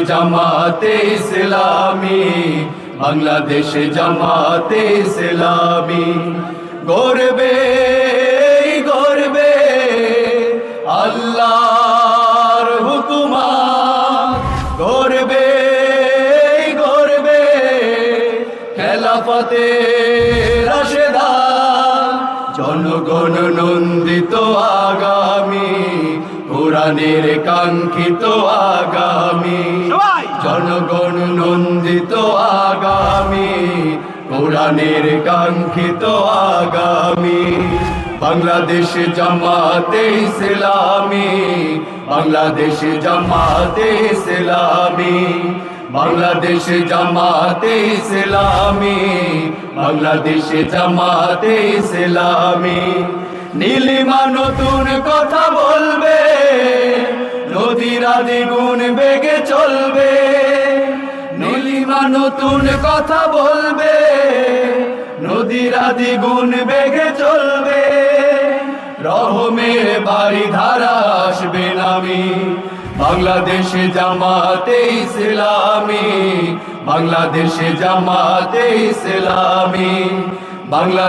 জামাতে ইসলামী, বাংলাদেশ জামাতে ইসলামী। গর্বে গর্বে আল্লাহর হুকুমত, গর্বে গর্বে খেলাফতে রাশেদা। জনগণ নন্দিত আগামী, কোরআনের কাঙ্ক্ষিত আগামী। জনগণ নন্দিত আগামী, কোরআনের কাঙ্ক্ষিত আগামী। বাংলাদেশ জামাতে ইসলামী, বাংলাদেশ জামাতে ইসলামী, বাংলাদেশ জামাতে ইসলামী, বাংলাদেশ জামাতে ইসলামী। নীলিমা নতুন কথা বলবে, নদীরা দ্বিগুণ বেগে চলবে। নীলিমা নতুন কথা বলবে, নদীরা দ্বিগুণ বেগে চলবে। রহমের বাড়ি ধারা আসবে নামি, বাংলাদেশ জামাতে ইসলামী, বাংলাদেশ জামাতে ইসলামী। বাংলা